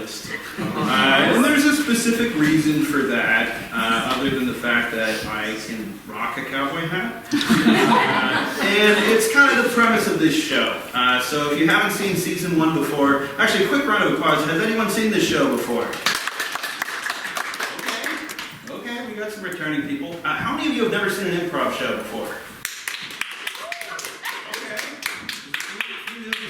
list. And there's a specific reason for that, other than the fact that I can rock a cowboy hat. And it's kind of the premise of this show. So if you haven't seen season 1 before, actually a quick round of applause. Has anyone seen this show before? Okay, we got some returning people. How many of you have never seen an improv show before?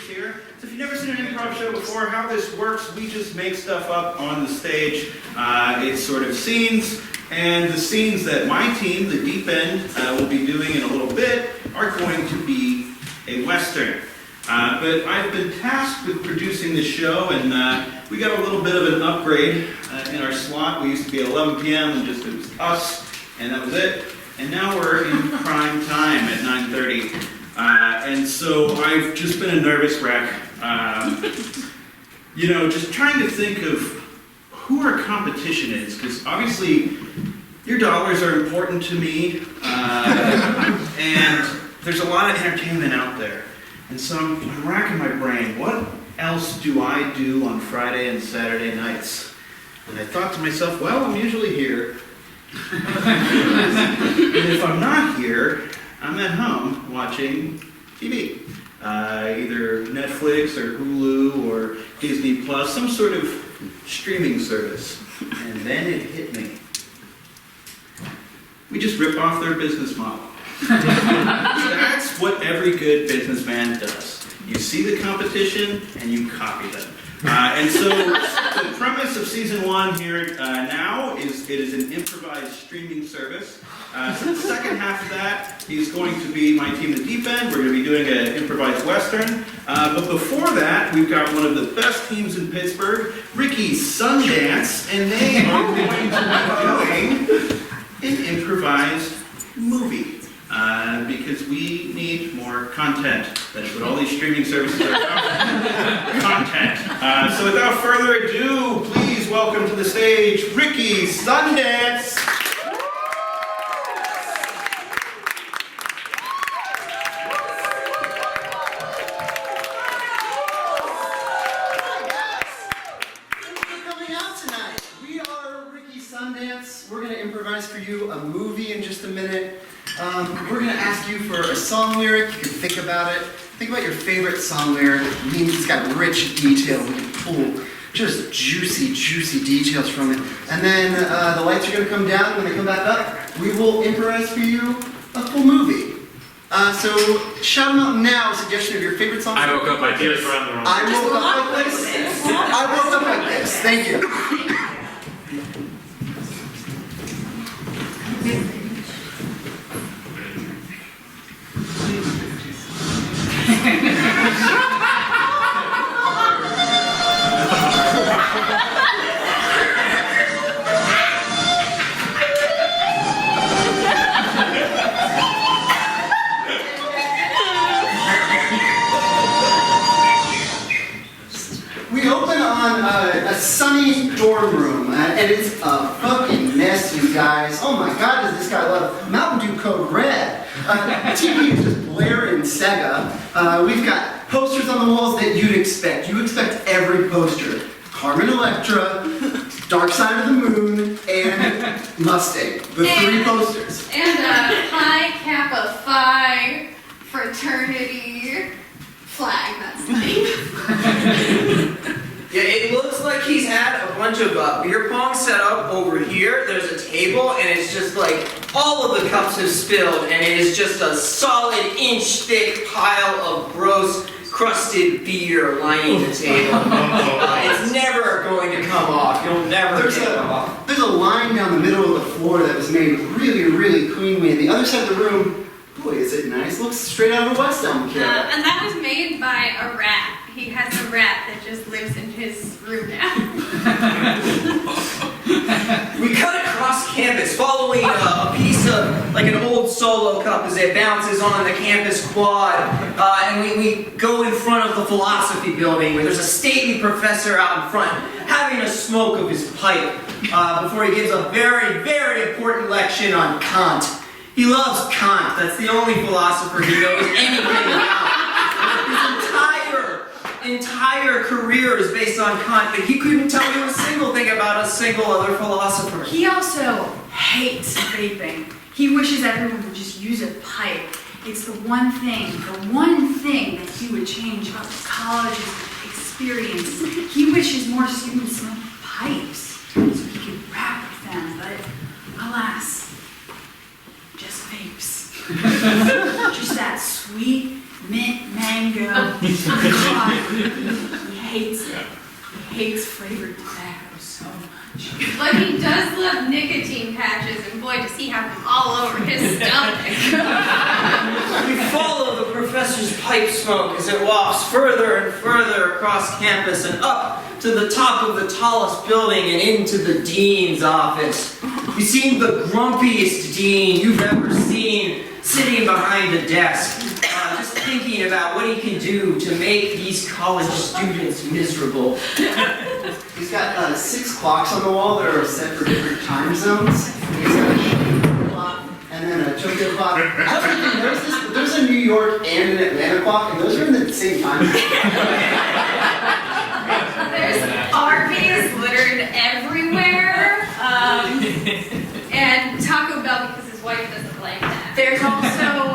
Here. So if you've never seen an improv show before, how this works, we just make stuff up on the stage. It's sort of scenes, and the scenes that my team, the Deep End, will be doing in a little bit are going to be a Western. But I've been tasked with producing the show, and we got a little bit of an upgrade in our slot. We used to be at 11 p.m. and just it was us, and that was it. And now we're in prime time at 9:30. And so I've just been a nervous wreck, just trying to think of who our competition is, because obviously your dollars are important to me, and there's a lot of entertainment out there. And so I'm racking my brain, what else do I do on Friday and Saturday nights? And I thought to myself, well, I'm usually here. And if I'm not here, I'm at home watching TV, either Netflix or Hulu or Disney Plus, some sort of streaming service. And then it hit me. We just rip off their business model. That's what every good businessman does. You see the competition and you copy them. And so the premise of season 1 here now is it is an improvised streaming service. So the second half of that is going to be my team, the Deep End. We're going to be doing an improvised Western. But before that, we've got one of the best teams in Pittsburgh, Ricky Sundance, and they are going to be doing an improvised movie. Because we need more content. That's what all these streaming services are about. Content. So without further ado, please welcome to the stage, Ricky Sundance. We're going to improvise for you a movie in just a minute. We're going to ask you for a song lyric. You can think about it. Think about your favorite song lyric. It means it's got rich detail. We can pull just juicy, juicy details from it. And then the lights are going to come down. When they come back up, we will improvise for you a full movie. So shout them out now, a suggestion of your favorite song. I woke up like this. I woke up like this. I woke up like this. Thank you. We open on a sunny dorm room, and it's a fucking mess, you guys. Oh my god, does this guy love Mountain Dew Code Red? TV is just blaring Sega. We've got posters on the walls that you'd expect. You expect every poster. Carmen Electra, Dark Side of the Moon, and Mustang. The 3 posters. And a Pi Kappa Phi fraternity flag, that's the name. Yeah, it looks like he's had a bunch of beer pong set up over here. There's a table, and it's just like all of the cups have spilled, and it is just a solid inch-thick pile of gross, crusted beer lining the table. It's never going to come off. You'll never get it off. There's a line down the middle of the floor that was made really, really cleanly. And the other side of the room, boy, is it nice. Looks straight out of a West Elm kid. And that was made by a rat. He has a rat that just lives in his room now. We cut across campus, following a piece of, like an old Solo cup as it bounces on the campus quad. And we go in front of the philosophy building where there's a stately professor out in front having a smoke of his pipe before he gives a very, very important lecture on Kant. He loves Kant. That's the only philosopher he knows anything about. His entire entire career is based on Kant, but he couldn't tell you a single thing about a single other philosopher. He also hates vaping. He wishes everyone would just use a pipe. It's the one thing that he would change about the college's experience. He wishes more students smoked pipes so he could rap with them, but alas, just vapes. Just that sweet mint mango. God, he hates it. He hates flavored tobacco so much. But he does love nicotine patches, and boy, does he have them all over his stomach. We follow the professor's pipe smoke as it wafts further and further across campus and up to the top of the tallest building and into the dean's office. You see the grumpiest dean you've ever seen sitting behind a desk, just thinking about what he can do to make these college students miserable. He's got 6 clocks on the wall that are set for different time zones. He's got a Chicago clock and then a Tokyo clock. I don't know if you noticed this, but there's a New York and an Atlanta clock, and those are in the same time. There's Arby's littered everywhere, and Taco Bell because his wife doesn't like that. There's also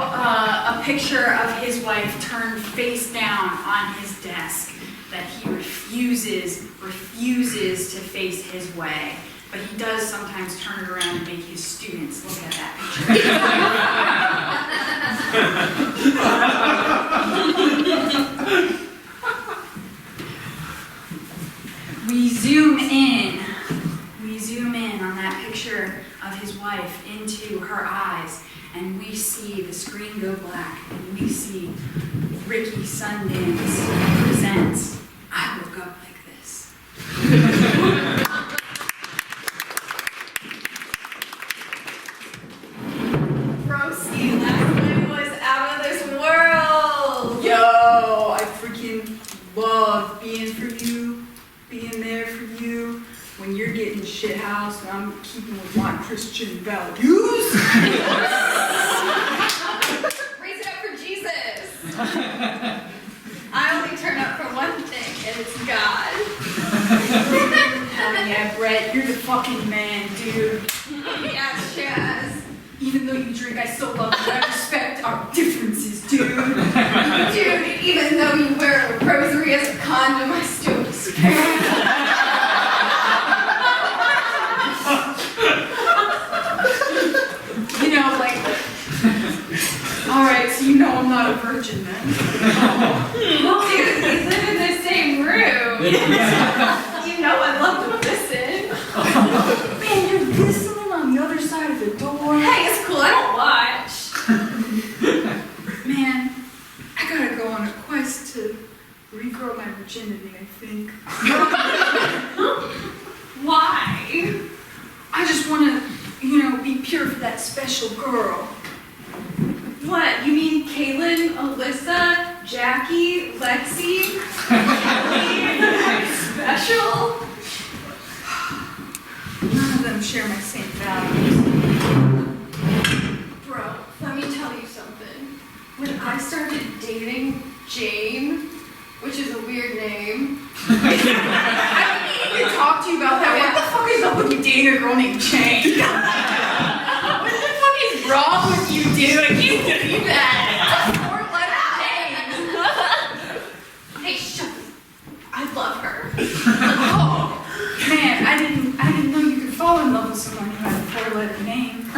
a picture of his wife turned face down on his desk that he refuses to face his way. But he does sometimes turn it around and make his students look at that picture. We zoom in on that picture of his wife into her eyes, and we see the screen go black, and we see Ricky Sundance presents I Woke Up Like This. Broski, last night was out of this world. Yo, I freaking love being there for you when you're getting shit housed and I'm keeping with my Christian values. Raise it up for Jesus. I only turn up for one thing, and it's God. Hell yeah, Brett, you're the fucking man, dude. Yes, Chaz. Even though you drink, I still love you. I respect our differences, dude. Dude, even though you wear a rosary as a condom, I still respect. You know, like, all right, so you know I'm not a virgin then. Dude, we live in the same room. You know I love to listen. Man, you're listening on the other side of the door. Hey, it's cool, I don't watch. Man, I gotta go on a quest to regrow my virginity, I think. Why? I just wanna, be pure for that special girl. What? You mean Kaylin, Alyssa, Jackie, Lexi, Kelly, special? None of them share my same values. Bro, let me tell you something. When I started dating Jane, which is a weird name. I didn't even talk to you about that. What the fuck is up with you dating a girl named Jane? What the fuck is wrong with you, dude? I can't believe that. Hey, shut up. I love her. Oh, man, I didn't know you could fall in love with someone who had a 4-letter name.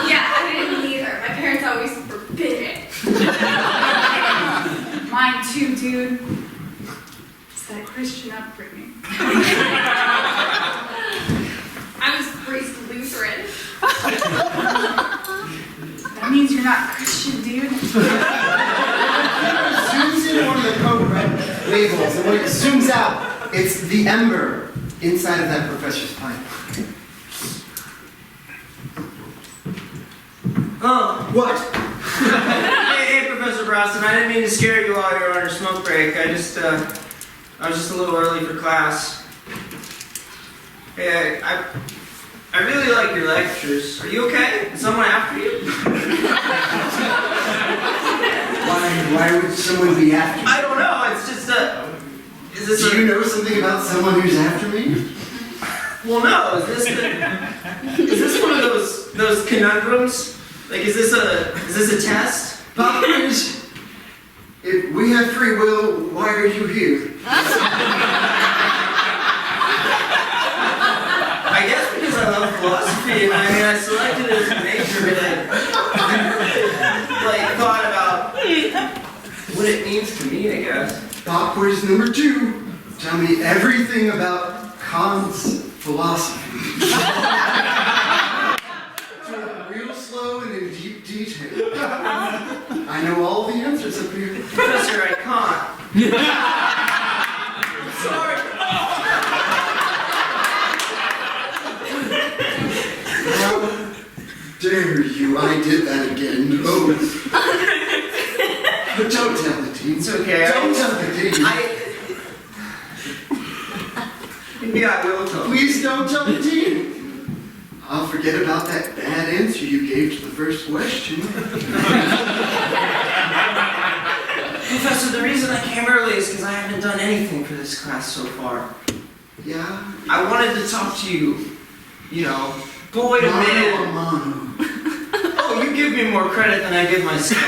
Yeah, I didn't either. My parents always forbid it. Mine too, dude. It's that Christian upbringing. I was raised Lutheran. That means you're not Christian, dude. Zooms in one of the code red labels, and when it zooms out, it's the ember inside of that professor's pipe. Oh, What? hey, Professor Brosnan, I didn't mean to scare you while you were on your smoke break. I was just a little early for class. Hey, I really like your lectures. Are you okay? Is someone after you? Why, Why would someone be after me? I don't know. It's just is this Do you know something about someone who's after me? Well, no. Is this one of those conundrums? Like, is this a test? Pop quiz. If we have free will, why are you here? I guess because I love philosophy, and I selected it as a major, and I thought about what it means to me, I guess. Pop quiz number 2. Tell me everything about Kant's philosophy. Real slow and in deep detail. I know all the answers up here. Professor, I can't. Sorry. How dare you? I did that again. Oh. But don't tell the team. It's okay. Don't tell the team. Maybe I will tell. Please don't tell the team. I'll forget about that bad answer you gave to the first question. Professor, the reason I came early is because I haven't done anything for this class so far. Yeah? I wanted to talk to you, boy to man. Mano. Oh, you give me more credit than I give myself.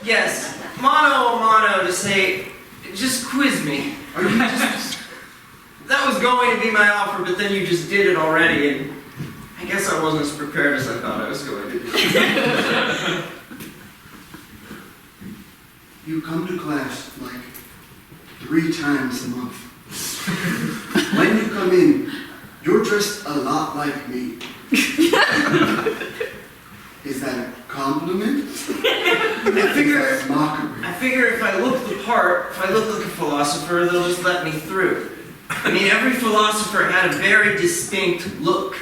Yes, mano a mano to say, just quiz me. Are you just... That was going to be my offer, but then you just did it already, and I guess I wasn't as prepared as I thought I was going to be. You come to class like 3 times a month. When you come in, you're dressed a lot like me. Is that a compliment? I figure Is that mockery? I figure if I look the part, if I look like a philosopher, they'll just let me through. I mean, every philosopher had a very distinct look.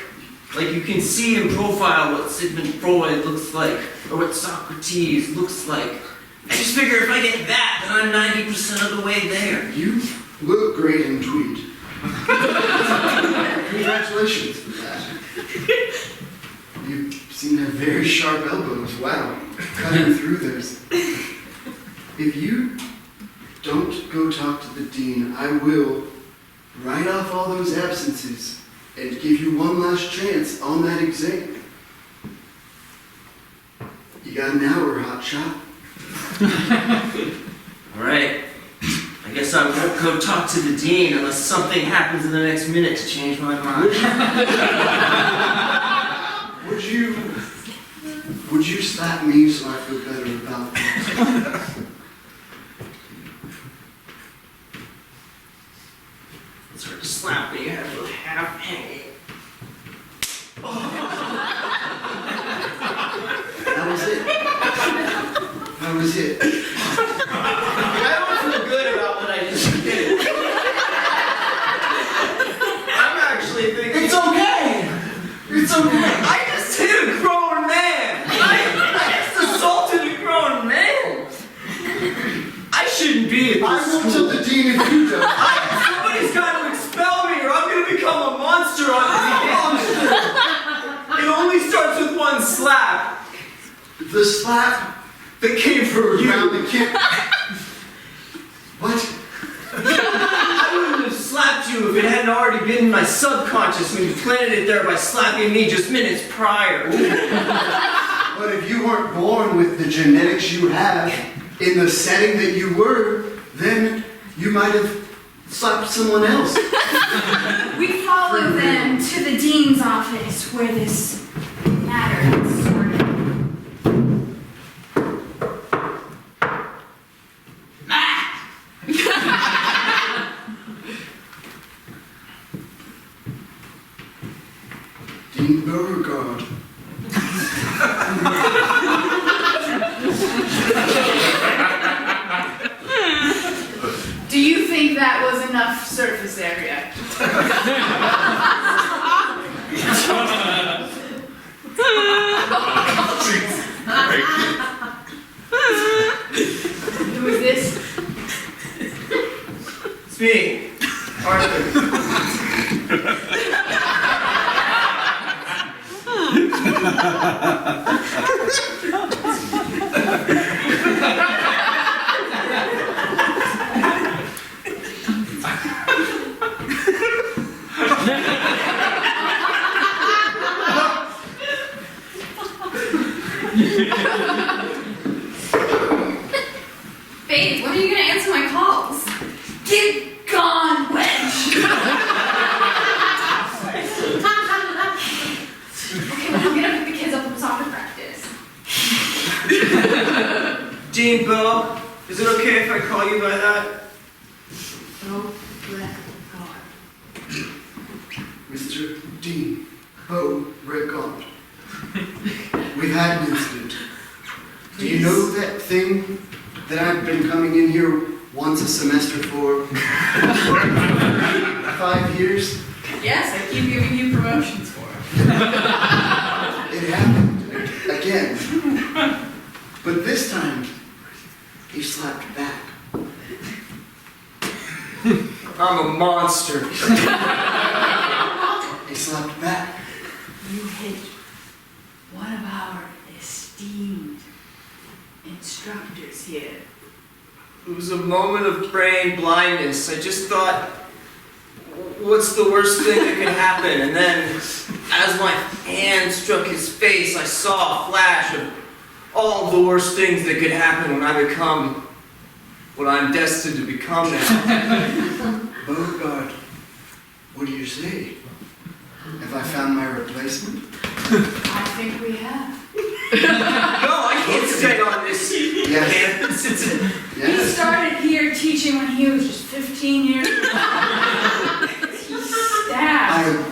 Like, you can see in profile what Sigmund Freud looks like, or what Socrates looks like. I just figure if I get that, then I'm 90% of the way there. You look great in tweed. Congratulations for that. You seem to have very sharp elbows. Wow. Cutting through those. If you don't go talk to the dean, I will write off all those absences and give you one last chance on that exam. You got an hour, hotshot. Alright. I guess I won't go talk to the dean unless something happens in the next minute to change my mind. Would you slap me so I feel better about things? It's hard to slap when you have the half hanging. That was it. That was it. I don't feel good about what I just did. I'm actually thinking... It's okay! It's okay! I just hit a grown man! I just assaulted a grown man! I shouldn't be at I this will school. tell the dean if you don't. Somebody's got to expel me or I'm going to become a monster on the weekend. It only starts with one slap. The slap That came from around you. the kid. What? I wouldn't have slapped you if it hadn't already been in my subconscious when you planted it there by slapping me just minutes prior. But if you weren't born with the genetics you have in the setting that you were, then you might have slapped someone else. We follow them to the dean's office where this matter is sorted. Dean Beauregard. Do you think that was enough surface area? Who is this? It's me, Arthur. you by that? So let God. Mr. Dean Beauregard, we've had an incident. Do you know that thing that I've been coming in here once a semester for 5 years? Yes, I keep giving you promotions for it. It happened again. But this time, he slapped back. I'm a monster. He slapped back. You hit one of our esteemed instructors here. It was a moment of brain blindness. I just thought, what's the worst thing that could happen? And then, as my hand struck his face, I saw a flash of all the worst things that could happen when I become what I'm destined to become now. Beauregard, what do you say? Have I found my replacement? I think we have. No, I can't stay on this Yes. campus. He Yes. started here teaching when he was just 15 years old. He stabbed.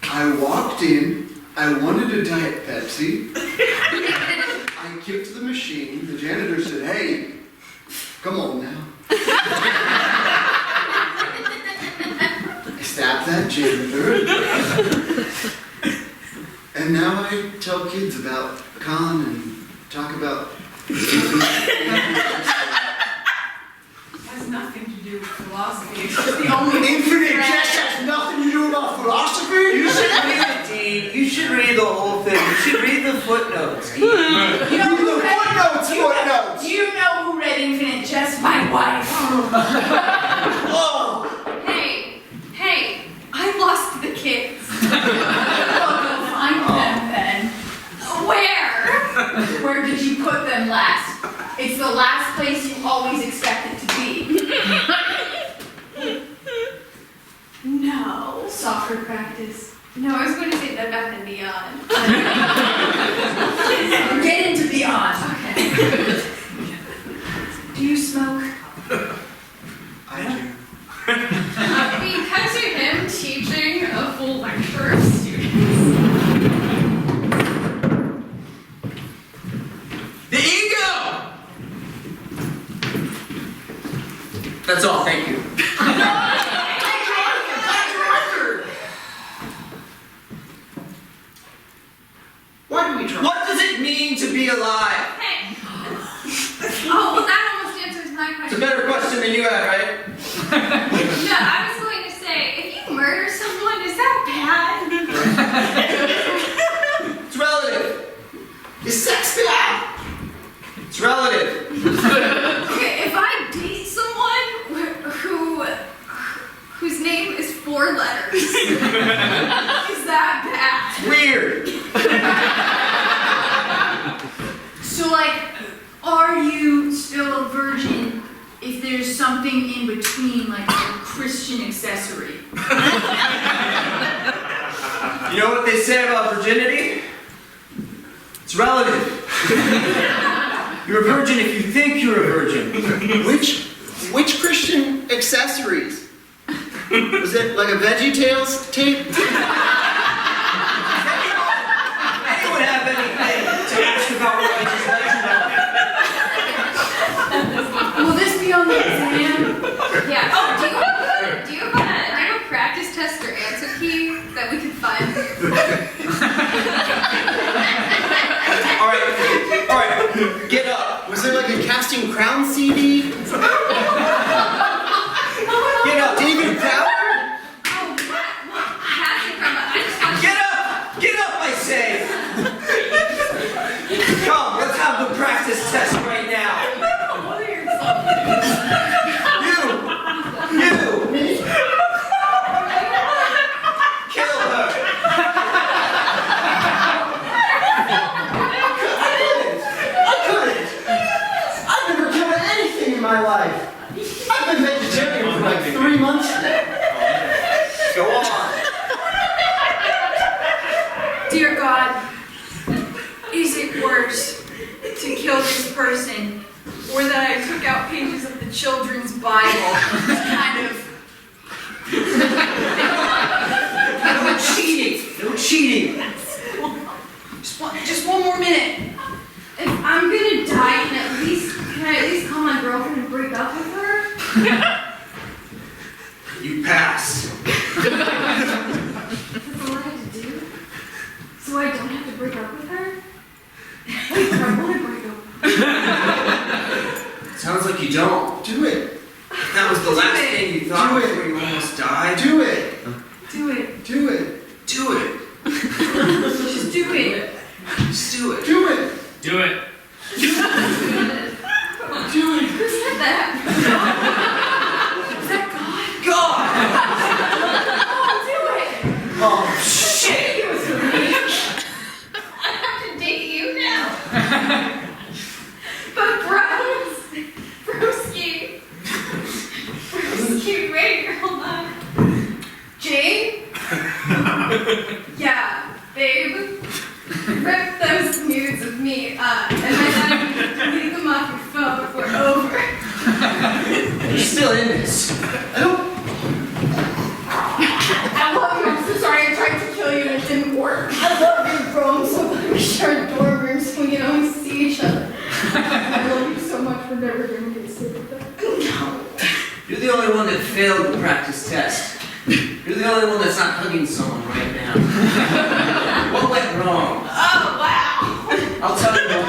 I walked in, I wanted a Diet Pepsi. I kicked the machine. The janitor said, "Hey, come on now." I stabbed that janitor. And now I tell kids about Khan and talk about... It has nothing to do with philosophy. It's just the only Infinite thread. jest has nothing to do about philosophy? You should read it, Dean. You should read the whole thing. You should read the footnotes. You know Read the who read- footnotes, footnotes! Do you know who read Infinite Jest? My wife. Oh! Hey, I lost the kids. Well, go find them then. Where? Where did you put them last? It's the last place you always expect it to be. No. Soccer practice. No, I was going to say Bed Bath and Beyond. Get into Beyond. Okay. Do you smoke? I do. Because of him teaching a full lecture of students. The ego! That's all, thank you. Why do we try? What does it mean to be alive? Hey. Oh, well, that almost answers my It's a question. better question than you had, right? No, I was going to say, if you murder someone, is that bad? It's relative. Is sex bad? It's relative. Okay, if I date someone whose name is 4 letters, is that bad? Weird. So, like, are you still a virgin if there's something in between, like a Christian accessory? You know what they say about virginity? It's relative. You're a virgin if you think you're a virgin. Which Christian accessories? Was it like a VeggieTales tape? Anyone have anything to ask about what I just let you know? Will this be on the exam? Yeah. Oh, do you have a practice test or answer key that we could find? All right, get up. Was there like a Casting Crown CD? Get up. David Crowder? Oh, what? Passing from I just want Get up, I say. Come, let's have the practice test right now. What are your Bible. Kind of. No cheating! No cheating! Just one more minute. If I'm gonna die, can I at least call my girlfriend and break up with her? You pass. That's all I have to do? So I don't have to break up with her? Wait, I wanna break up. Sounds like you don't. Do it. That was the last it. thing you thought Do it. before you almost died. Do it. Do it. Do it. Do it. Just do it. Just do it. Do it. Do it. Do it. Who said that? Is that God? God! Oh, do it! Oh, Shit! It was for me. I have to date you now. But Browns, Broski, wait, hold on. Jane? Yeah, babe. Rip those nudes of me, and then delete them off your phone if we're over. You're still in this. I don't. I love you. I'm so sorry. I tried to kill you and it didn't work. I love you, bro. I'm so glad we shared dorm rooms so we can always see each other. I love you so much for never giving me a sleep. No. You're the only one that failed the practice test. You're the only one that's not hugging someone right now. What went wrong? Oh, wow. I'll tell you what.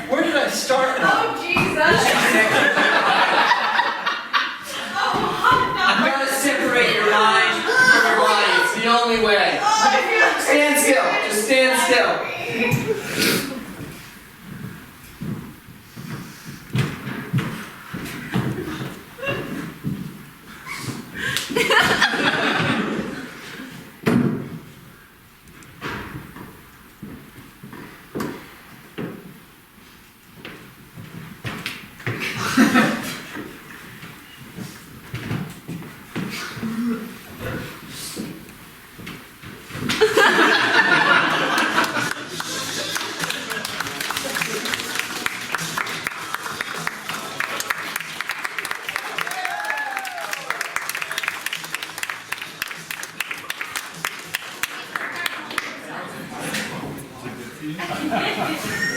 Where did I start now? Oh, Jesus. You gotta separate your mind from your body. It's the only way. Stand still. Just stand still.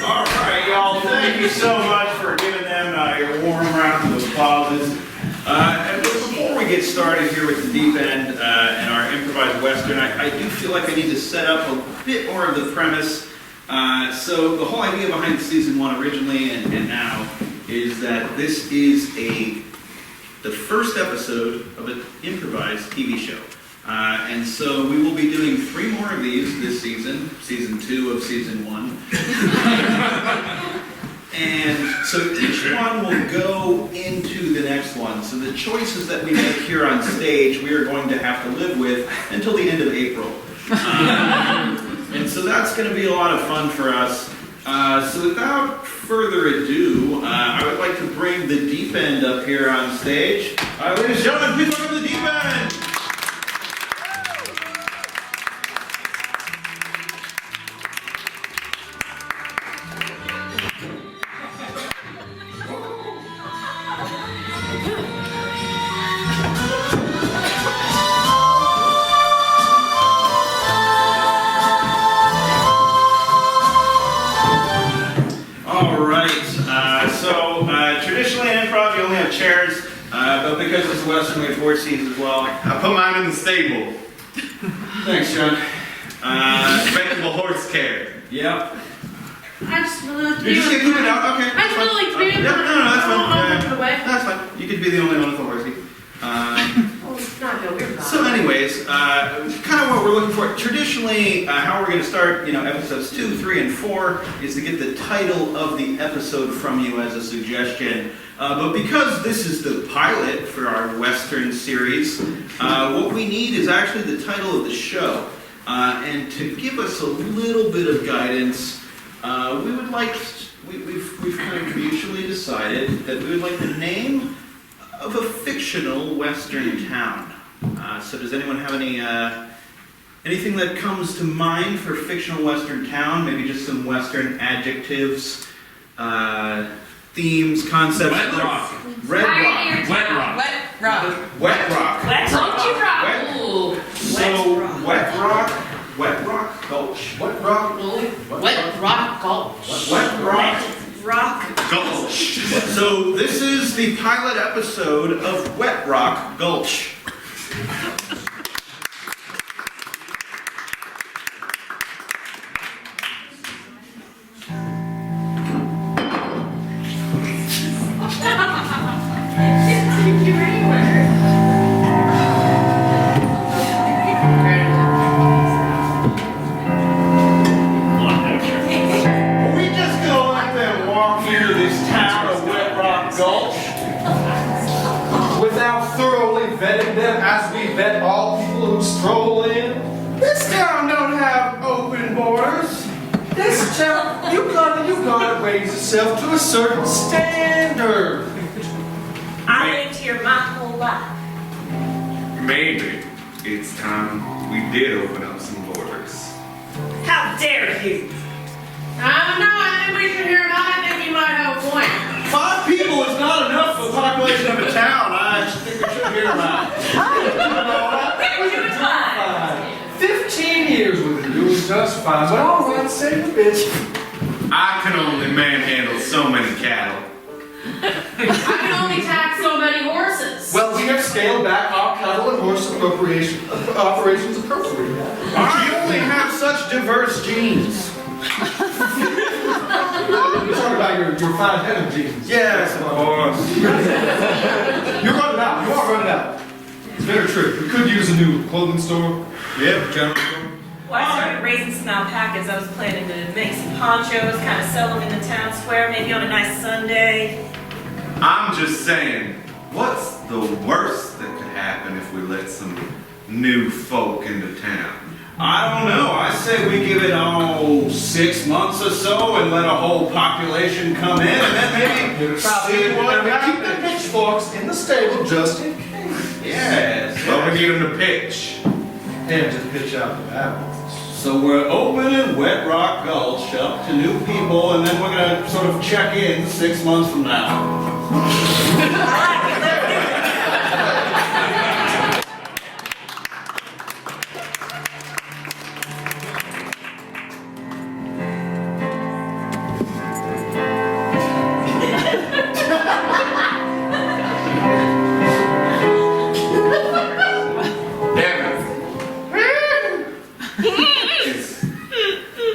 All right, y'all, thank you so much for giving them your warm round of applause. And before we get started here with the deep end and our improvised Western, I do feel like I need to set up a bit more of the premise. So the whole idea behind season 1 originally and now is that this is the first episode of an improvised TV show. And so we will be doing 3 more of these this season 2 of season 1. And so each one will go into the next one. So the choices that we make here on stage, we are going to have to live with until the end of April. And so that's going to be a lot of fun for us. So without further ado, I would like to bring the deep end up here on stage. Ladies and gentlemen, please welcome the deep end. Traditionally in improv, you only have chairs, but because it's a Western, we have 4 seats as well. I put mine in the stable. Thanks, John. Respectable horse care. Yep. I just really like to You're just gonna keep it out? Okay. I just really like to be in Yeah, no, that's fine. the way. That's fine. You could be the only one with a horsey. Oh, it's not no weird. So anyways, kind of what we're looking for. Traditionally, how we're going to start, episodes 2, 3, and 4 is to get the title of the episode from you as a suggestion. But because this is the pilot for our Western series, what we need is actually the title of the show. And to give us a little bit of guidance, we would like, we've kind of mutually decided that we would like the name of a fictional Western town. So does anyone have anything that comes to mind for fictional Western town? Maybe just some Western adjectives. themes, concepts. Wet rock. Red rock. Wet rock. Wet rock. Wet rock. Wet rock. Wet- Ooh. So, Wet Rock Gulch. What rock? Wet rock gulch. Wet Rock Rock. Gulch. So this is the pilot episode of Wet Rock Gulch. Are we just gonna let them walk into this town of Wet Rock Gulch without thoroughly vetting them as we vet all people who stroll in? This town don't have open borders. This town, you gotta raise yourself to a certain standard. I lived here my whole life. Maybe it's time we did open up some borders. How dare you? I don't know, I think we should hear him out. I think he might have a point. 5 people is not enough for the population of a town. I think we should hear them out. We're doing fine. 15 years with you doing just fine, but all right, say the bitch. I can only manhandle so many cattle. I can only tax so many horses. Well, we have scaled back our cattle and horse operations appropriately. I only have such diverse genes. You're talking about your fine head of genes. Yes, of course. You're running out. You are running out. It's very true. We could use a new clothing store. Yep, general store. Well, I started raising some alpacas. I was planning to make some ponchos, kind of sell them in the town square, maybe on a nice Sunday. I'm just saying, what's the worst that could happen if we let some new folk into town? I don't know. I say we give it 6 months or so and let a whole population come in, and then maybe see what We keep the happens. pitchforks in the stable just in case. Yes. Well, we need them to pitch. And to pitch out the bad ones. So we're opening Wet Rock Gulch up to new people, and then we're gonna sort of check in 6 months from now.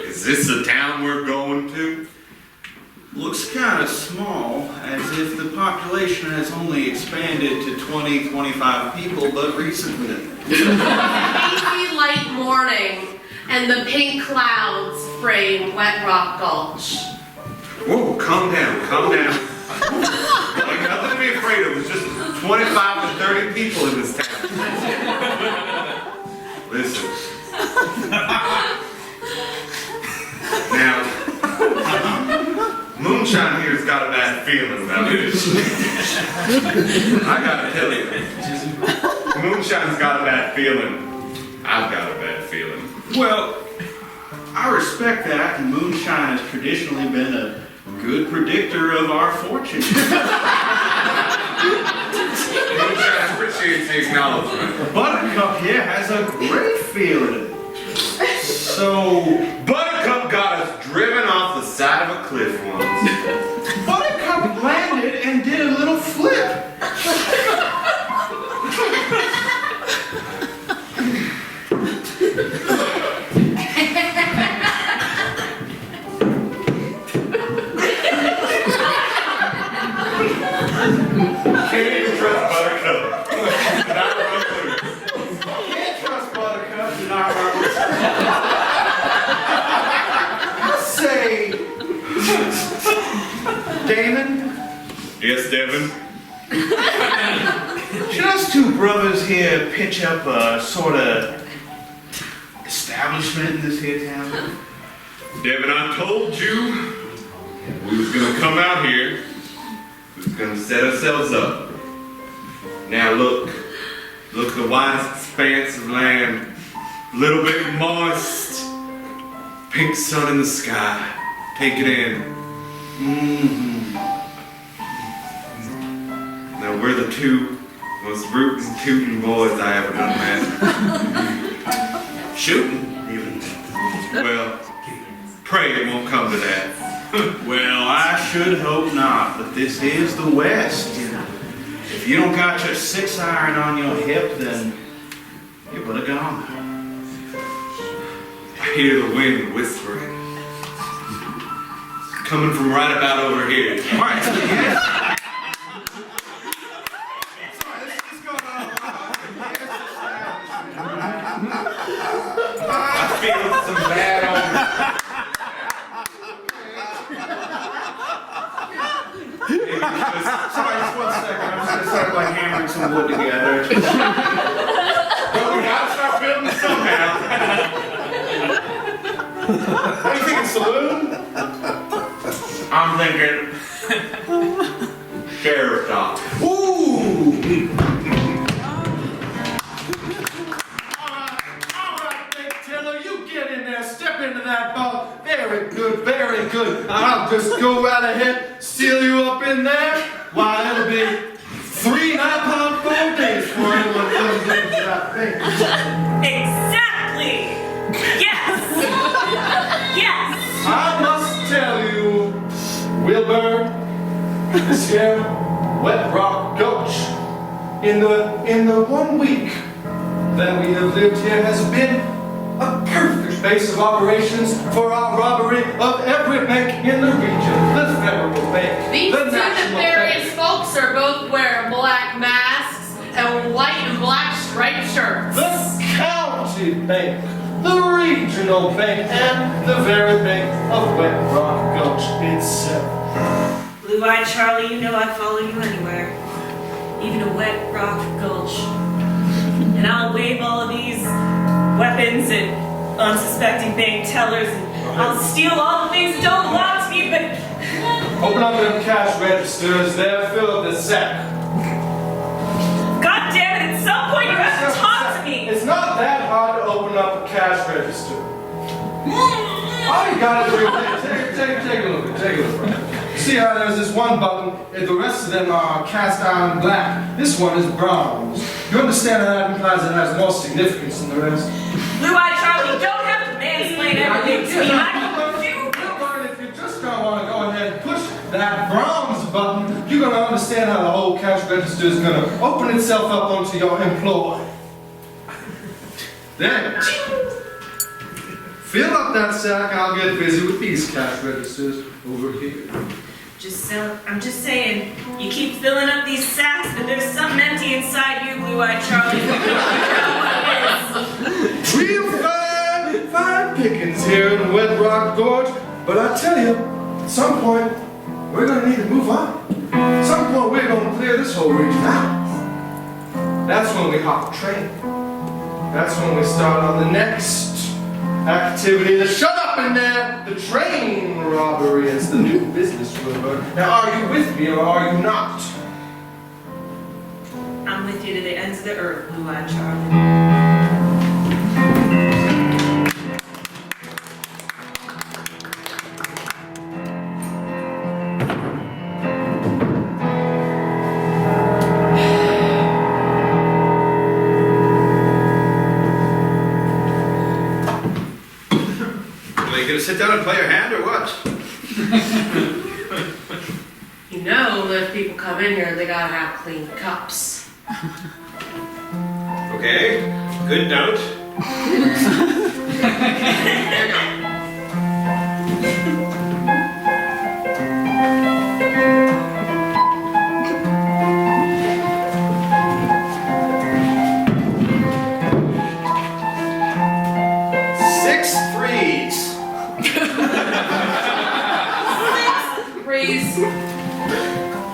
Is this the town we're going to? Looks kind of small, as if the population has only expanded to 20, 25 people, but recently. Hazy light morning and the pink clouds frame Wet Rock Gulch. Whoa, calm down, calm down. Like, nothing to be afraid of. It's just 25 to 30 people in this town. Listen. Now, Moonshine here's got a bad feeling about it. I gotta tell you, Moonshine's got a bad feeling. I've got a bad feeling. Well, I respect that, and Moonshine has traditionally been a good predictor of our fortune. Moonshine appreciates the acknowledgement. Buttercup here has a great feeling. So, Buttercup got us driven off the side of a cliff once. Buttercup landed and did a little flip. Can't even trust Buttercup. Not run loose. Can't trust Buttercup, do not run. Say, Damon, Yes, Devin? should us two brothers here pitch up a sort of establishment in this here town? Devin, I told you we was gonna come out here. We was gonna set ourselves up. Now look the wide expanse of land, little bit moist, pink sun in the sky. Take it in. Now we're the two most rootin' tootin' boys I ever done met. Shooting, even. Well, pray it won't come to that. Well, I should hope not, but this is the West. If you don't got your 6-iron on your hip, then you better gone. I hear the wind whispering. Coming from right about over here. All right, so yes. I feel some bad omens. Sorry, just 1 second. I'm just gonna start like hammering some wood together. Well, we gotta start building somehow. What do you think, a saloon? I'm thinking sheriff talk. Ooh! All right, big Taylor, you get in there, step into that boat. Very good, very good. I'll just go right ahead, seal you up in there. Why, it'll be 3 9-pound 4 days before anyone comes into that thing. Exactly! Yes! Yes! I must tell you, Wilbur, this here Wet Rock Gulch, in the 1 week that we have lived here has been a perfect base of operations for our robbery of every bank in the region. The Federal Bank, These the two National nefarious Bank, folks are both wearing black masks and white and black striped shirts. the County Bank, the Regional Bank, and the very bank of Wet Rock Gulch itself. Blue-eyed Charlie, you know I'd follow you anywhere. Even a wet rock gulch. And I'll wave all of these weapons at unsuspecting bank tellers, and I'll steal all the things that don't belong to me, but Open up them cash registers there, fill up the sack. God damn it, at some point you have to talk to me! It's not that hard to open up a cash register. All you gotta do, take a look, take a look. See how there's this one button, and the rest of them are cast iron black. This one is bronze. You understand how that implies it has more significance than the rest? Blue-eyed Charlie, you don't have to mansplain everything to me. I can do. If you're just gonna want to go ahead and push that bronze button, you're gonna understand how the whole cash register is gonna open itself up onto your employee. Then, fill up that sack, I'll get busy with these cash registers over here. I'm just saying, you keep filling up these sacks, but there's something empty inside you, Blue-eyed Charlie. Real fine pickings here in Wet Rock Gorge, but I tell you, at some point, we're gonna need to move on. At some point, we're gonna clear this whole region out. That's when we hop the train. That's when we start on the next activity. Shut up in there! The train robbery is the new business, Wilbur. Now, are you with me or are you not? I'm with you to the ends of the earth, Blue-eyed Charlie. Sit down and play your hand or what? You know, if people come in here, they gotta have clean cups. Okay, good note.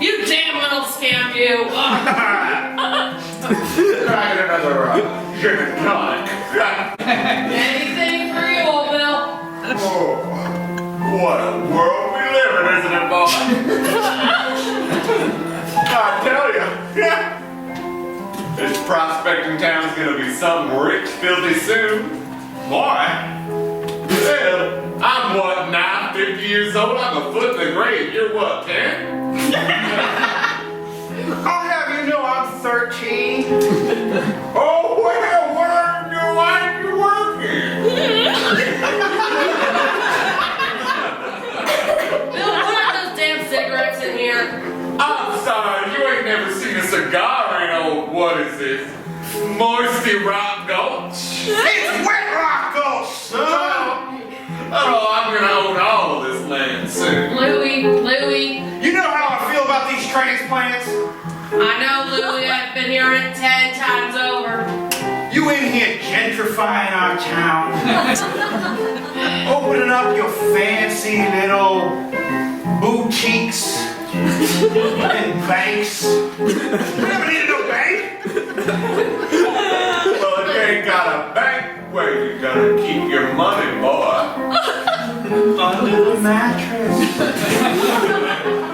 You damn little scam, you! Trying another gin and tonic. Anything for you, old Bill. Oh, what a world we live in, isn't it, boy? I tell you, this prospecting town's gonna be some rich, filthy soon. Boy, well, I I'm what, now 50 years old? I'm a foot in the grave. You're what, 10? I'll have you know I'm 13. Oh, well, where do I be working? Bill, what are those damn cigarettes in here? I'm sorry, you ain't never seen a cigar in old, what is this? Moisty Rock Gulch? It's Wet Rock Gulch, son. Oh, I'm gonna own all of this land soon. Louie. You know how I feel about these transplants? I know, Louie. I've been hearing it 10 times over. You in here gentrifying our town, opening up your fancy little boutiques and banks. You never needed no bank. Well, if you ain't got a bank, where you gonna keep your money, boy? Under the mattress.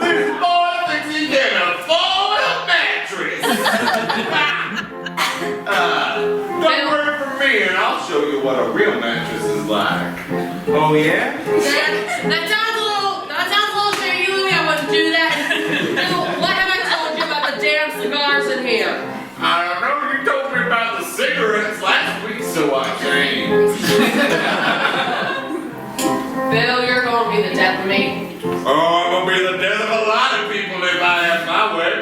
This boy thinks he can afford a mattress. Don't work for me, and I'll show you what a real mattress is like. Oh yeah? That sounds a little shady, Louie. I wouldn't do that. Bill, what have I told you about the damn cigars in here? I don't know, you told me about the cigarettes last week, so I changed. Bill, you're gonna be the death of me. Oh, I'm gonna be the death of a lot of people if I have my way.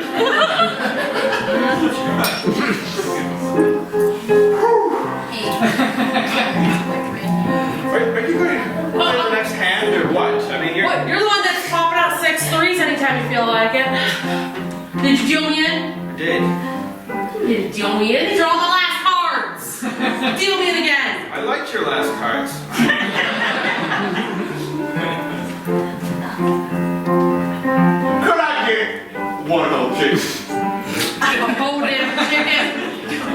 Are you going to play the next hand or what? I mean, What? You're the one that's popping out 6 threes anytime you feel like it. Did you deal me in? did. You didn't deal me in. These are all my last cards. Deal me in again. I liked your last cards. Could I get one whole chicken? A whole damn chicken.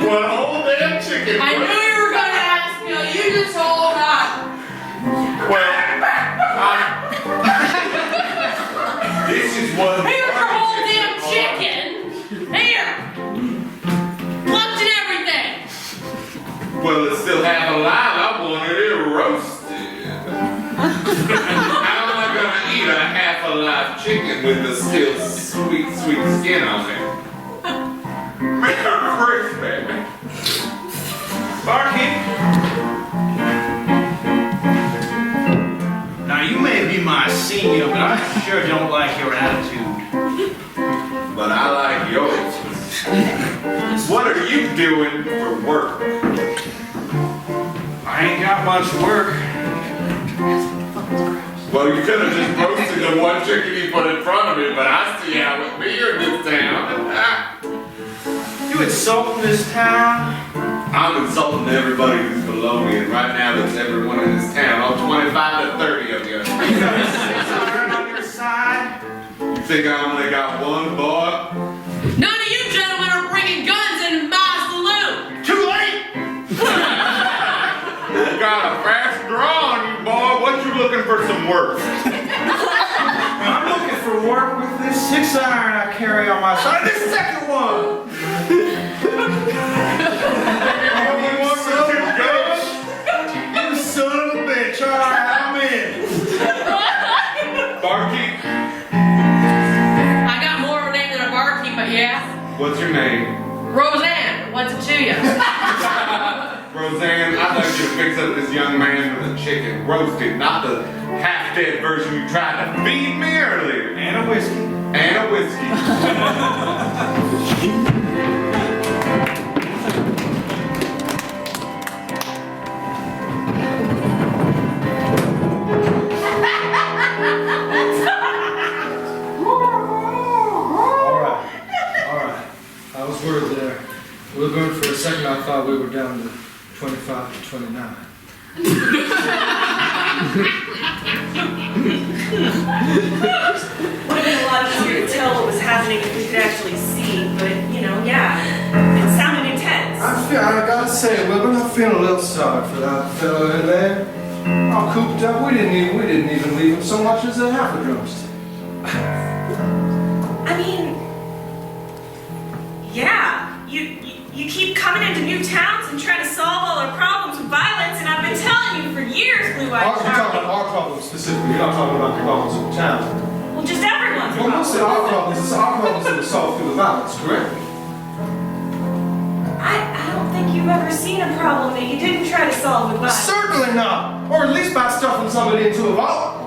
One whole damn chicken. I knew you were gonna ask me. You just hold on. Well, this is one. Here's your whole damn chicken. Here. Plucked and everything. Well, it's still half alive. I wanted it roasted. How am I gonna eat a half alive chicken with the still sweet skin on it? Make her crispy. Barkeep. Now you may be my senior, but I sure don't like your attitude. But I like yours. What are you doing for work? I ain't got much work. Well, you could have just roasted the one chicken you put in front of me, but I see how it be in this town. You insulting this town? I'm insulting everybody who's below me, and right now that's everyone in this town, all 25 to 30 of you. You got a 6 iron on your side? You think I only got one, boy? None of you gentlemen are bringing guns in my saloon. Too late! You got a fast draw on you, boy. What you looking for some work? I'm looking for work with this 6 iron I carry on my side. This second one! You want me to go? You son of a bitch. Alright, I'm in. Barkeep, I got more of a name than a barkeep, but yeah. what's your name? Roseanne, what's it to you? Roseanne, I'd like you to fix up this young man with a chicken roasted, not the half-dead version you tried to feed me earlier. And a whiskey. And a whiskey. Alright. I was worried there. We were going for a second, I thought we were down to 25 to 29. Would have been a lot easier to tell what was happening if we could actually see, but you know, yeah, it sounded intense. I gotta say, Wilbur, I'm feeling a little sorry for that fellow in there. All cooped up, we didn't even leave him so much as a half a drumstick. I mean, yeah, you keep coming into new towns and trying to solve all our problems with violence, and I've been telling you for years, Blue Eyed You're talking about Charlie. our problems specifically. You're not talking about the problems of the town. Well, just everyone's Well, most of problem. our problems, it's our problems that are solved through the violence, correct? I don't think you've ever seen a problem that you didn't try to solve with violence. Certainly not. Or at least by stuffing somebody into a vault.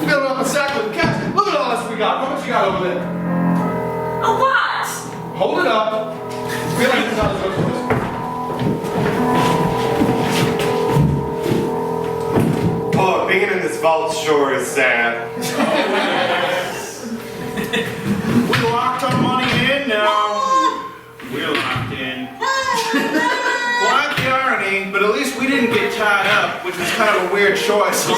Filling up a sack with cash. Look at all this we got. How much you got over there? A lot! Hold it up. Feel like it's not as much as this. Oh, being in this vault sure is sad. We locked our money in now. We're locked in. Well, the irony, but at least we didn't get tied up, which was kind of a weird choice. We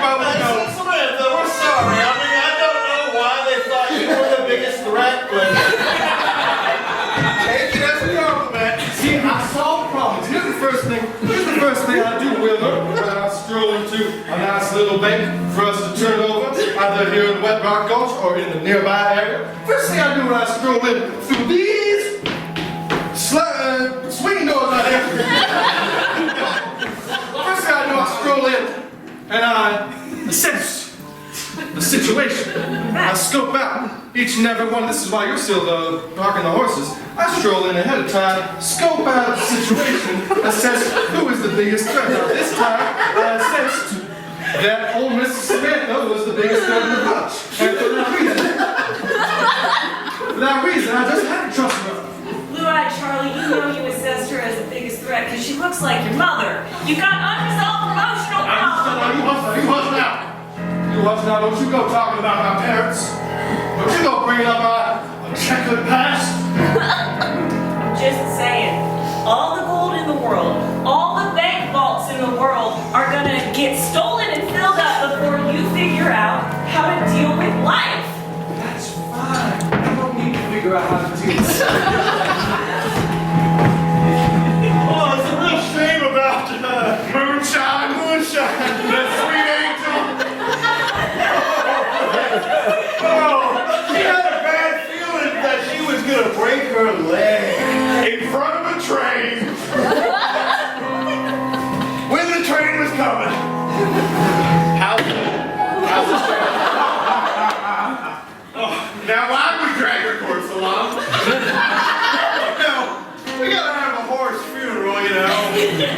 both know. Samantha, we're sorry. I mean, I don't know why they thought you were the biggest threat, but take it as a compliment. See, I solved problems. Here's the first thing I do, Wilbur, when I stroll into a nice little bank for us to turn over, either here in Wet Rock Gulch or in the nearby area. First thing I do when I stroll in through these swinging doors out here. First thing I do, I stroll in and I assess the situation. I scope out each and every one. This is why you're still parking the horses. I stroll in ahead of time, scope out the situation, assess who is the biggest threat. Now this time, I assessed that old Mrs. Samantha was the biggest threat in the bunch. And for that reason, I just had to trust her. Blue Eyed Charlie, you know you assessed her as the biggest threat because she looks like your mother. You got unresolved emotional problems. You hush now, don't you go talking about my parents. Don't you go bringing up my checkered past. I'm just saying, all the gold in the world, all the bank vaults in the world are gonna get stolen and filled up before you figure out how to deal with life. That's fine. I don't need to figure out how to deal with it. Oh, it's a real shame about Moonshine, that sweet angel. Oh, she had a bad feeling that she was gonna break her leg in front of a train when the train was coming. How's Now why would we drag her corpse along? No, we gotta have a horse funeral, you know. It's an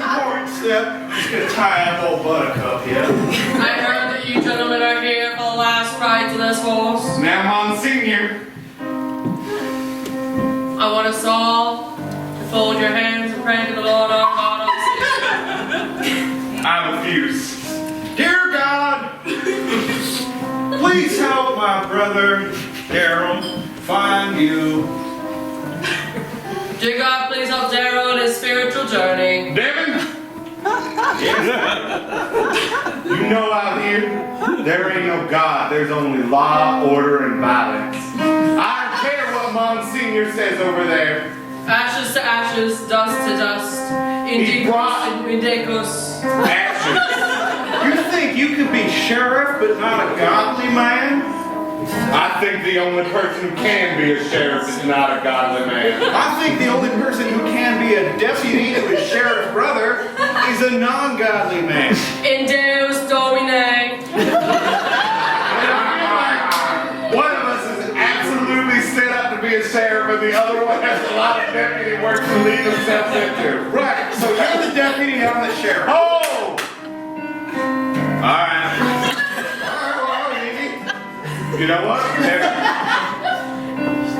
important step. I'm just gonna tie up old Buttercup here. I heard that you gentlemen are here for the last ride to this horse. Now, Monsignor. I want us all to fold your hands and pray to the Lord our God on the I refuse. Dear God, please help my brother Daryl find you. Dear God, please help Daryl in his spiritual journey. Devin? You know out here, there ain't no God. There's only law, order, and violence. I don't care what Monsignor says over there. Ashes to ashes, dust to dust. Indicus in Indicus. Ashes. You think you could be sheriff but not a godly man? I think the only person who can be a sheriff is not a godly man. I think the only person who can be a deputy to his sheriff brother is a non-godly man. In Deus Domine. One of us is absolutely set up to be a sheriff, and the other one has a lot of deputy work to lead themselves into. Right, so you're the deputy, I'm the sheriff. Oh! Alright. You know what?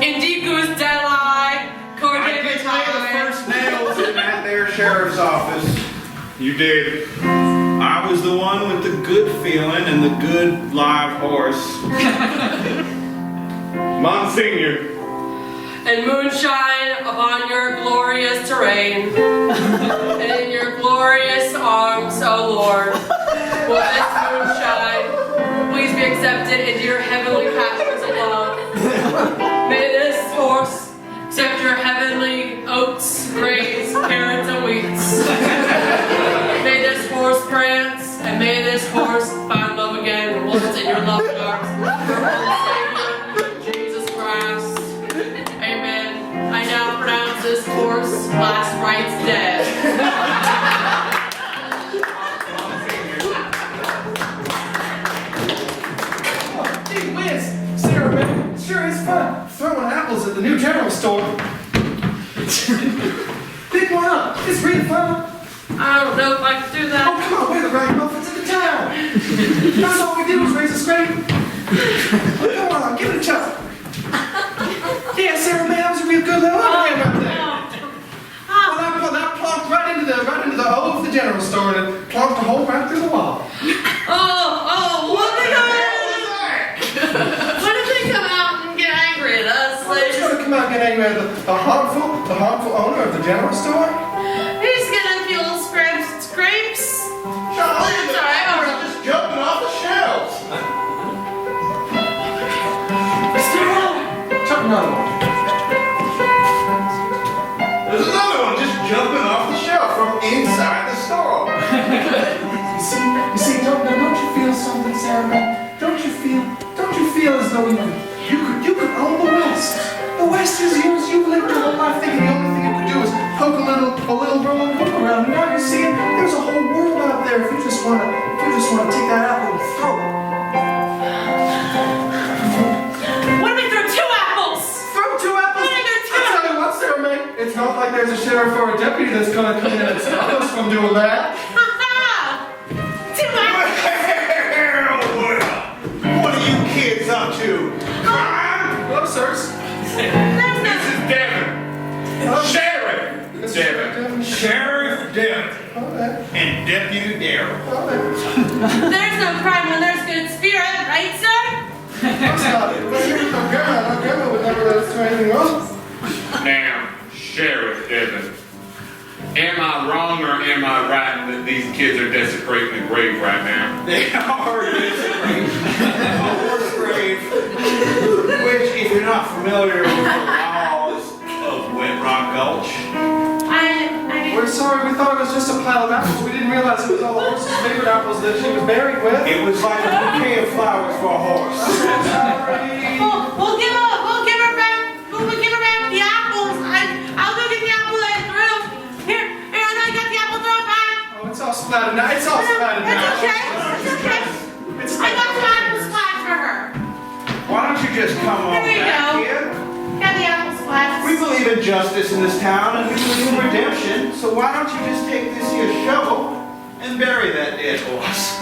Indicus Deli. I did lay the first nails in that there sheriff's office. You did. I was the one with the good feeling and the good live horse. Monsignor. And moonshine upon your glorious terrain. And in your glorious arms, O Lord, will this moonshine please be accepted into your heavenly pastures of love. May this horse accept your heavenly oats, grains, carrots, and wheats. May this horse prance, and may this horse find love again once in your loving arms. Savior, Jesus Christ. Amen. I store. Pick one up. It's really fun. I don't know if I can do Oh, that. come on, we're the ragamuffins of the town. That's all we did was raise a scrape. Oh, come on, give it a chop. Yeah, Sarah, man, that was a real good little idea right there. Well, that plonked right into the O of the general store and it plonked a hole right through the wall. What if they come out and get angry at us? Well, who's going to come out and get angry at the harmful owner of the general store? He's gonna feel scrapes. No, It's all right, I'll rub it. just jumping off the shelves. Chuck another one. There's another one just jumping off the shelf from inside the store. you see, don't you feel something, Sarah? Man? Don't you feel as though you could own the West? The West is yours. You lived your whole life thinking the only thing you could do is poke a little rolling hook around. And now you see there's a whole world out there if you just wanna take that apple and throw it. What if we throw 2 apples? Throw 2 apples? What if we throw 2 I tell you what, Sarah May, it's not like there's a sheriff or a deputy that's gonna come in and stop us from doing that. What are you kids up to? Crime? Hello, sirs. This is Devin. Sheriff Devin. Sheriff Devin. And Deputy Darrell. There's no crime when there's good spirit, right, sir? That's not it. But here's my grandma would never let us do anything wrong. Now, Sheriff Devin, am I wrong or am I right that these kids are desecrating the grave right now? They are desecrating the grave, which, if you're not familiar with the laws of Wet Rock Gulch, We're sorry, we thought it was just a pile of apples. We didn't realize it was all the horse's favorite apples that she was buried with. it was like a bouquet of flowers for a horse. Sorry. We'll give her back the apples. I'll go get the apple that I threw. Here, I know I got the apple, throw it back. Oh, it's all splattered now. It's all splattered now. It's okay. I got some apple splash for her. Why don't you just come on There you back go. here? Got the apple splash. We believe in justice in this town and we believe in redemption, so why don't you just take this here shovel and bury that dead horse?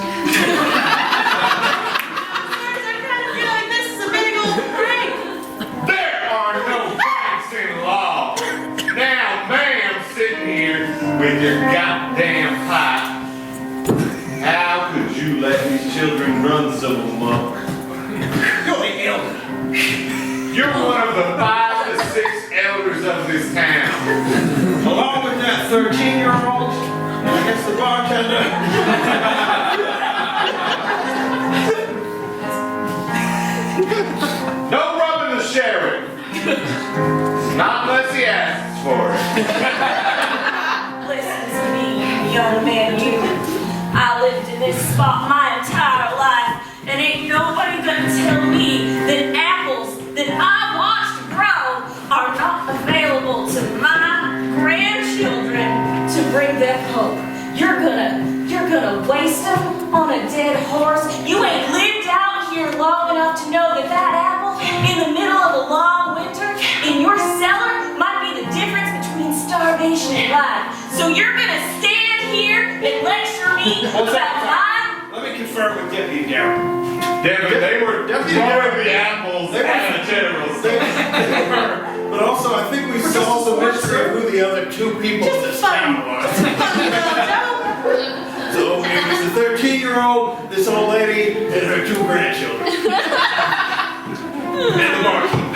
I kind of feel like this is a big old prank. There are no facts in law. Now, ma'am, sitting here with your goddamn pipe. How could you let these children run so amok? You're the elder. You're one of the 5 to 6 elders of this town. Along with that 13-year-old, and I guess the bartender. No rubbing the sheriff. Not unless he asks for it. Listen to me, young man, you. I lived in this spot my entire life, and ain't nobody gonna tell me that apples that I watched grow are not available to my grandchildren to bring them hope. You're gonna waste them on a dead horse. You ain't lived out here long enough to know that that apple in the middle of a long winter in your cellar might be the difference between starvation and life. So you're gonna stand here and lecture me about mine? Let me confirm with Deputy Darrell. Devin, they were throwing the apples at the general store. But also, I think we solved the mystery of who the other 2 people in this town was. So it was the 13-year-old, this old lady, and her 2 grandchildren.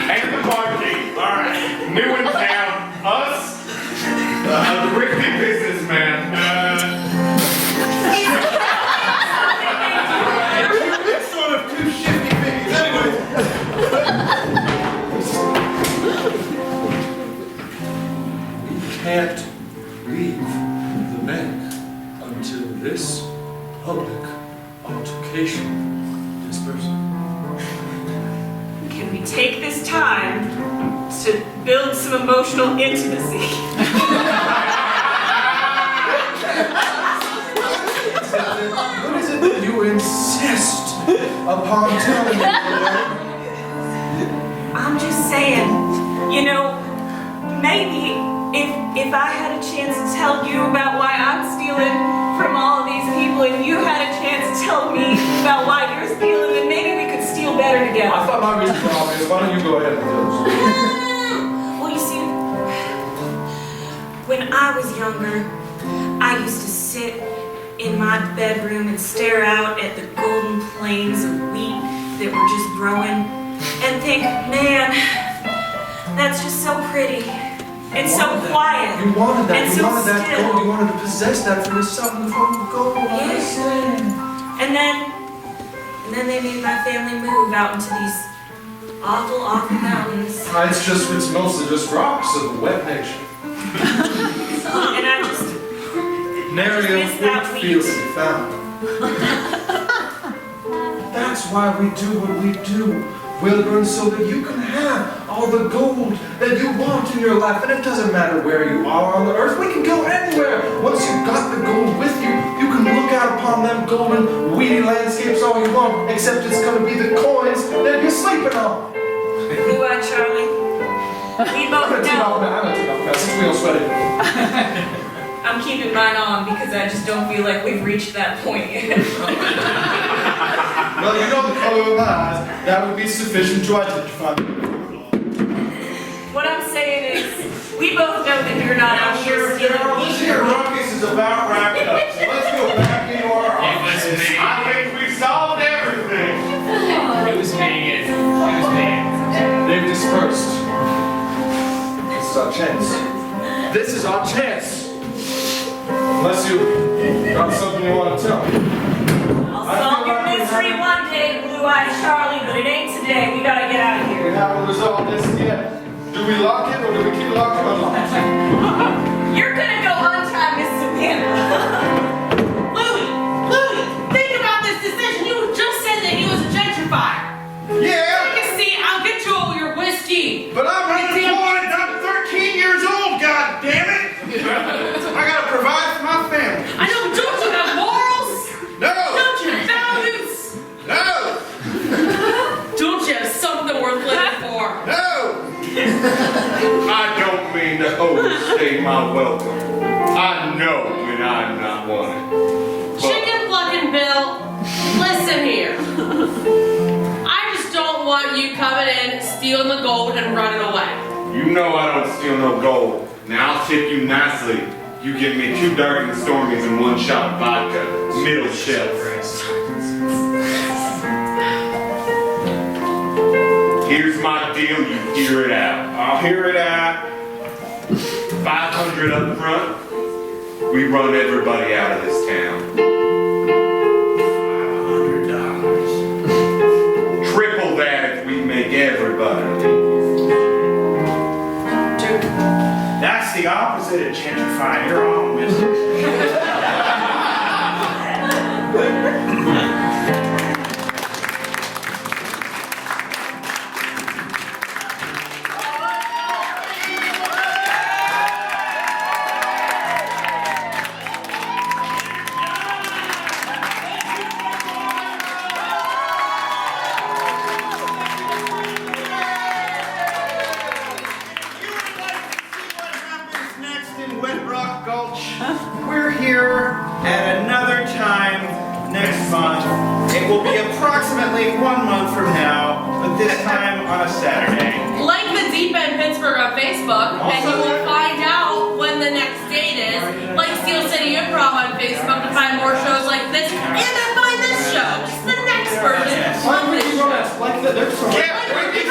And the barkeep. All right. New in town. Us. The thrifty businessman. It's sort of 2 shifty figures. Anyway. Can't leave the bank until this public altercation disperses. Can we take this time to build some emotional intimacy? What is it that you insist upon telling me? I'm just saying, you know, maybe if I had a chance to tell you about why I'm stealing from all of these people, and you had a chance to tell me about why you're stealing, then maybe we could steal better together. I thought my reasons were obvious. Why don't you go ahead with those? Well, you see, when I was younger, I used to sit in my bedroom and stare out at the golden plains of wheat that were just growing and think, man, that's just so pretty and so quiet. You wanted that. and You so wanted that still. gold. You wanted to possess that for yourself in the form of gold. Yeah. And then they made my family move out into these awful, awful mountains. It's mostly just rocks of the wet nation. And I just Nary a missed that wheat field wheat. to be found. That's why we do what we do, Wilburn, so that you can have all the gold that you want in your life. And it doesn't matter where you are on the earth, we can go anywhere. Once you've got the gold with you, you can look out upon them golden, weedy landscapes all you want, except it's going to be the coins that you're sleeping on. Blue-eyed Charlie, we both I'm going to take off know. now. I'm going to take off now since we all sweaty. I'm keeping mine on because I just don't feel like we've reached that point yet. Well, you know the color of my eyes. That would be sufficient to identify me. What I'm saying is, we both know that you're not out here Sheriff Darrell, this here ruckus is about wrapped up. So let's go back into our offices. I think we solved everything. Who's paying it? Who's paying it? They've dispersed. This is our chance. This is our chance. Unless you got something you want to tell me. I'll solve your mystery one day, Blue-eyed Charlie, but it ain't today. We gotta get out of We here. haven't resolved this yet. Do we lock it or do we keep it locked or unlocked? You're gonna go untie Miss Savannah. Louie, think about this decision. You just said that he was a gentrifier. Yeah, Take a seat, I'll get you all your whiskey. but I'm unemployed and I'm 13 years old, god damn it! I gotta provide for my family. I know, but don't you have morals? No! Don't you have values? No! Don't you have something worth living for? No! I don't mean to overstay my welcome. I know when I'm not wanted. But Chicken plucking Bill, listen here. I just don't want you coming in, stealing the gold, and running away. you know I don't steal no gold. Now I'll tip you nicely. You give me 2 dark and stormies and 1 shot of vodka. Middle shelf. Here's my deal, you hear it out. I'll hear it out. 500 up front. We run everybody out of this town. $500. Triple that if we make everybody leave. That's the opposite of gentrifying. You're wrong, mister. We're here at another time next month. It will be approximately 1 month from now, but this time on a Saturday. Like the Deep End Pittsburgh on Facebook, and you will find out when the next date is. Like Steel City Improv on Facebook to find more shows like this, and then find this show, just the next version of this show. Like the next one. Yeah, we can